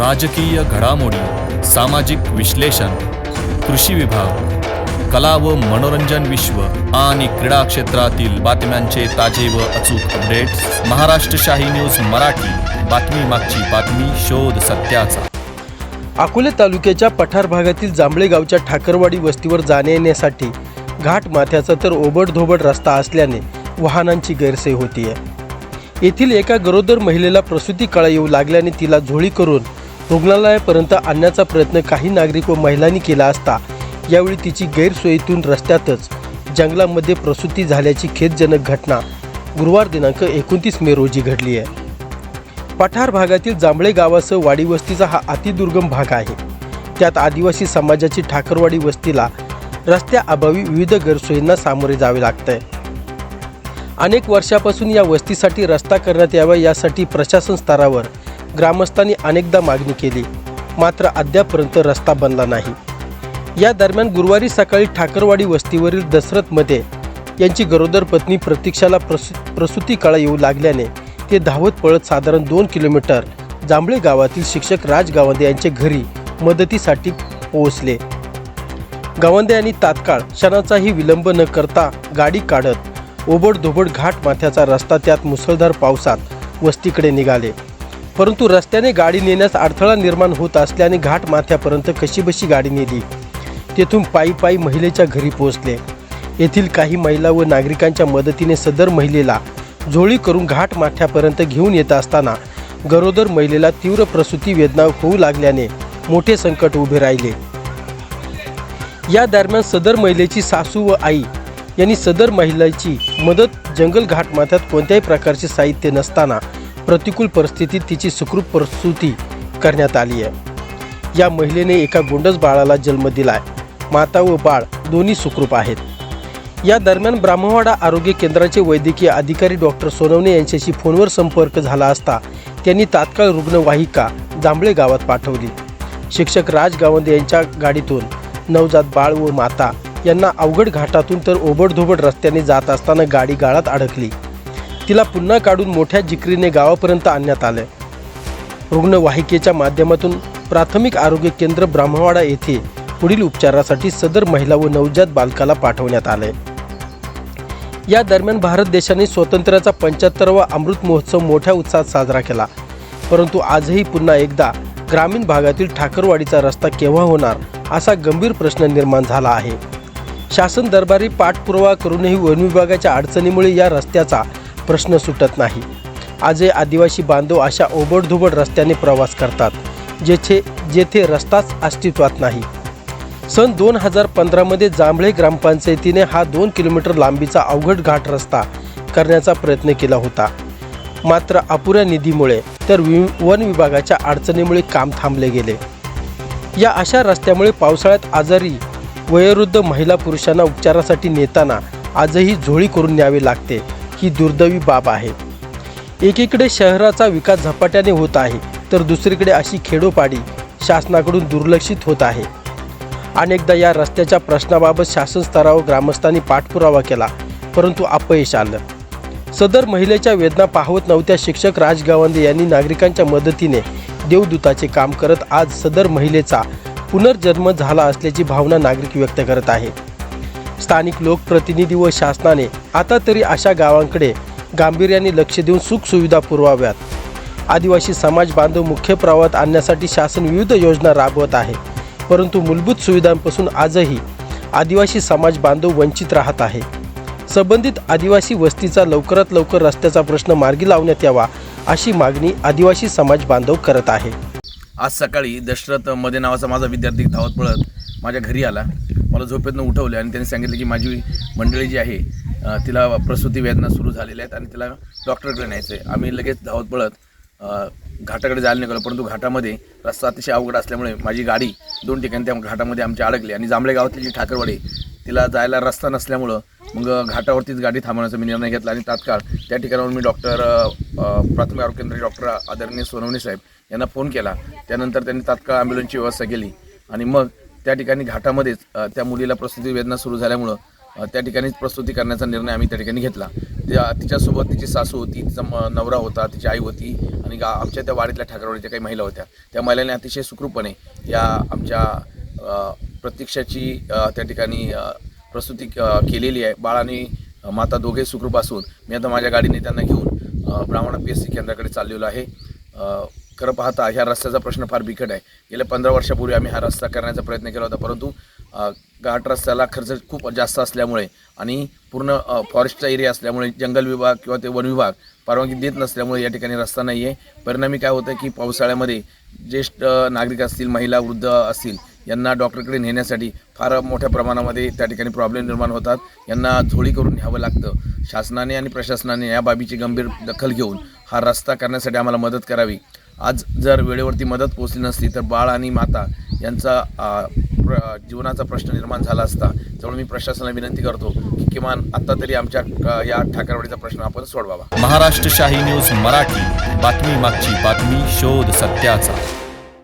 राजकीय घडामोडी, सामाजिक विश्लेषण, कृषी विभाग, कला व मनोरंजन विश्व आणि क्रीडा क्षेत्रातील बातम्यांचे ताजे व अचूक अपडेट्स महाराष्ट्र शाही न्यूज मराठी. बातमी मागची बातमी, शोध सत्याचा. अकोले तालुक्याच्या पठार भागातील जांभळे गावच्या ठाकरवाडी वस्तीवर जाण्या येण्यासाठी घाट माथ्याचा तर ओबडधोबड रस्ता असल्याने वाहनांची गैरसोय होतीये. येथील एका गरोदर महिलेला प्रसूती कळा येऊ लागल्याने तिला झोळी करून रुग्णालयापर्यंत आणण्याचा प्रयत्न काही नागरिक व महिलांनी केला असता यावेळी तिची गैरसोयीतून रस्त्यातच जंगलामध्ये प्रसूती झाल्याची खेदजनक घटना गुरुवार दिनांक 29 मे रोजी घडली आहे. पठार भागातील जांभळे गावासह वाडी वस्तीचा हा अतिदुर्गम भाग आहे. त्यात आदिवासी समाजाची ठाकरवाडी वस्तीला रस्त्याअभावी विविध गैरसोयींना सामोरे जावे लागतंय. अनेक वर्षापासून या वस्तीसाठी रस्ता करण्यात यावा यासाठी प्रशासन स्तरावर ग्रामस्थांनी अनेकदा मागणी केली, मात्र अद्यापपर्यंत रस्ता बनला नाही. या दरम्यान गुरुवारी सकाळी ठाकरवाडी वस्तीवरील दशरथमध्ये यांची गरोदर पत्नी प्रतीक्षाला प्रसूती कळा येऊ लागल्याने ते धावत पळत साधारण 2 किलोमीटर जांभळे गावातील शिक्षक राज गावंदे यांच्या घरी मदतीसाठी पोहोचले. गावंदे यांनी तात्काळ क्षणाचाही विलंब न करता गाडी काढत ओबडधोबड घाट माथ्याचा रस्ता त्यात मुसळधार पावसात वस्तीकडे निघाले. परंतु रस्त्याने गाडी नेण्यास अडथळा निर्माण होत असल्याने घाट माथ्यापर्यंत कशीबशी गाडी नेली. तेथून पायी महिलेच्या घरी पोहोचले. येथील काही महिला व नागरिकांच्या मदतीने सदर महिलेला झोळी करून घाट माथ्यापर्यंत घेऊन येत असताना गरोदर महिलेला तीव्र प्रसूती वेदना होऊ लागल्याने मोठे संकट उभे राहिले. या दरम्यान सदर महिलेची सासू व आई यांनी सदर महिलेची मदत जंगल घाट माथ्यात कोणत्याही प्रकारचे साहित्य नसताना प्रतिकूल परिस्थितीत तिची सुखरूप प्रसूती करण्यात आली आहे. या महिलेने एका गोंडस बाळाला जन्म दिलाय. माता व बाळ दोन्ही सुखरूप आहेत. या दरम्यान ब्राह्मवाडा आरोग्य केंद्राचे वैद्यकीय अधिकारी डॉक्टर सोनवणे यांच्याशी फोनवर संपर्क झाला असता त्यांनी तात्काळ रुग्णवाहिका जांभळे गावात पाठवली. शिक्षक राज गावंदे यांच्या गाडीतून नवजात बाळ व माता यांना अवघड घाटातून तर ओबडधोबड रस्त्याने जात असताना गाडी गाळात अडकली. तिला पुन्हा काढून मोठ्या जिकरीने गावापर्यंत आणण्यात आले. रुग्णवाहिकेच्या माध्यमातून प्राथमिक आरोग्य केंद्र ब्राह्मवाडा येथे पुढील उपचारासाठी सदर महिला व नवजात बालकाला पाठवण्यात आले. या दरम्यान भारत देशाने स्वातंत्र्याचा 75वा अमृत महोत्सव मोठ्या उत्साहात साजरा केला. परंतु आजही पुन्हा एकदा ग्रामीण भागातील ठाकरवाडीचा रस्ता केव्हा होणार असा गंभीर प्रश्न निर्माण झाला आहे. शासन दरबारी पाठपुरावा करूनही वन विभागाच्या अडचणीमुळे या रस्त्याचा प्रश्न सुटत नाही. आजही आदिवासी बांधव अशा ओबडधोबड रस्त्याने प्रवास करतात जेथे रस्ताच अस्तित्वात नाही. सन 2015 मध्ये जांभळे ग्रामपंचायतीने हा 2 किलोमीटर लांबीचा अवघड घाट रस्ता करण्याचा प्रयत्न केला होता. मात्र अपुऱ्या निधीमुळे तर वन विभागाच्या अडचणीमुळे काम थांबले गेले. या अशा रस्त्यामुळे पावसाळ्यात आजारी वयोवृद्ध महिला पुरुषांना उपचारासाठी नेताना आजही झोळी करून न्यावे लागते. ही दुर्दैवी बाब आहे. एकीकडे शहराचा विकास झपाट्याने होत आहे तर दुसरीकडे अशी खेडोपाडी शासनाकडून दुर्लक्षित होत आहे. अनेकदा या रस्त्याच्या प्रश्नाबाबत शासन स्तरावर ग्रामस्थांनी पाठपुरावा केला, परंतु अपयश आलं. सदर महिलेच्या वेदना पाहत नव्हत्या शिक्षक राज गावंदे यांनी नागरिकांच्या मदतीने देवदूताचे काम करत आज सदर महिलेचा पुनर्जन्म झाला असल्याची भावना नागरिक व्यक्त करत आहे. स्थानिक लोकप्रतिनिधी व शासनाने आता तरी अशा गावांकडे गांभीर्याने लक्ष देऊन सुखसुविधा पुरवाव्यात. आदिवासी समाज बांधव मुख्य प्रवाहात आणण्यासाठी शासन विविध योजना राबवत आहे, परंतु मूलभूत सुविधांपासून आजही आदिवासी समाज बांधव वंचित राहत आहे. संबंधित आदिवासी वस्तीचा लवकरात लवकर रस्त्याचा प्रश्न मार्गी लावण्यात यावा अशी मागणी आदिवासी समाज बांधव करत आहे. आज सकाळी दशरथ मध्ये नावाचा माझा विद्यार्थी धावत पळत माझ्या घरी आला. मला झोपेतनं उठवले आणि त्यांनी सांगितलं की माझी मंडळी जी आहे तिला प्रसूती वेदना सुरू झालेल्या आहेत आणि तिला डॉक्टरकडे न्यायचं आहे. आम्ही लगेच धावत पळत घाटाकडे जायला निघालो, परंतु घाटामध्ये रस्ता अतिशय अवघड असल्यामुळे माझी गाडी 2 ठिकाणी त्या घाटामध्ये आमची अडकली आणि जांभळे गावातली जी ठाकरवाडी तिला जायला रस्ता नसल्यामुळं मग घाटावरतीच गाडी थांबवण्याचा मी निर्णय घेतला आणि तात्काळ त्या ठिकाणावर मी प्राथमिक आरोग्य केंद्राचे डॉक्टर आदरणीय सोनवणे साहेब यांना फोन केला. त्यानंतर त्यांनी तात्काळ ॲम्ब्युलन्सची व्यवस्था केली आणि मग त्या ठिकाणी घाटामध्येच त्या मुलीला प्रसूती वेदना सुरू झाल्यामुळं त्या ठिकाणीच प्रस्तुती करण्याचा निर्णय आम्ही त्या ठिकाणी घेतला. तिच्यासोबत तिची सासू होती, तिचा नवरा होता, तिची आई होती आणि आमच्या त्या वाडीतल्या ठाकरवाडीच्या काही महिला होत्या. त्या महिलांनी अतिशय सुखरूपपणे या आमच्या प्रतीक्षाची त्या ठिकाणी प्रस्तुती केलेली आहे. बाळ आणि माता दोघे सुखरूप असून मी आता माझ्या गाडीने त्यांना घेऊन ब्राह्मण PSC केंद्राकडे चाललेलो आहे. खरं पाहता ह्या रस्त्याचा प्रश्न फार बिकट आहे. गेल्या 15 वर्षापूर्वी आम्ही हा रस्ता करण्याचा प्रयत्न केला होता, परंतु घाट रस्त्याला खर्च खूप जास्त असल्यामुळे आणि पूर्ण फॉरेस्टचा एरिया असल्यामुळे जंगल विभाग किंवा ते वन विभाग परवानगी देत नसल्यामुळे या ठिकाणी रस्ता नाही आहे. परिणामी काय होतं की पावसाळ्यामध्ये ज्येष्ठ नागरिक असतील, महिला, वृद्ध असतील, यांना डॉक्टरकडे नेण्यासाठी फार मोठ्या प्रमाणामध्ये त्या ठिकाणी प्रॉब्लेम निर्माण होतात. यांना झोळी करून न्यावं लागतं. शासनाने आणि प्रशासनाने या बाबीची गंभीर दखल घेऊन हा रस्ता करण्यासाठी आम्हाला मदत करावी. आज जर वेळेवरती मदत पोहोचली नसती तर बाळ आणि माता यांचा जीवनाचा प्रश्न निर्माण झाला असता. त्यामुळे मी प्रशासनाला विनंती करतो की किमान आत्ता तरी आमच्या या ठाकरवाडीचा प्रश्न आपण सोडवावा. महाराष्ट्र शाही न्यूज मराठी, बातमी मागची बातमी, शोध सत्याचा.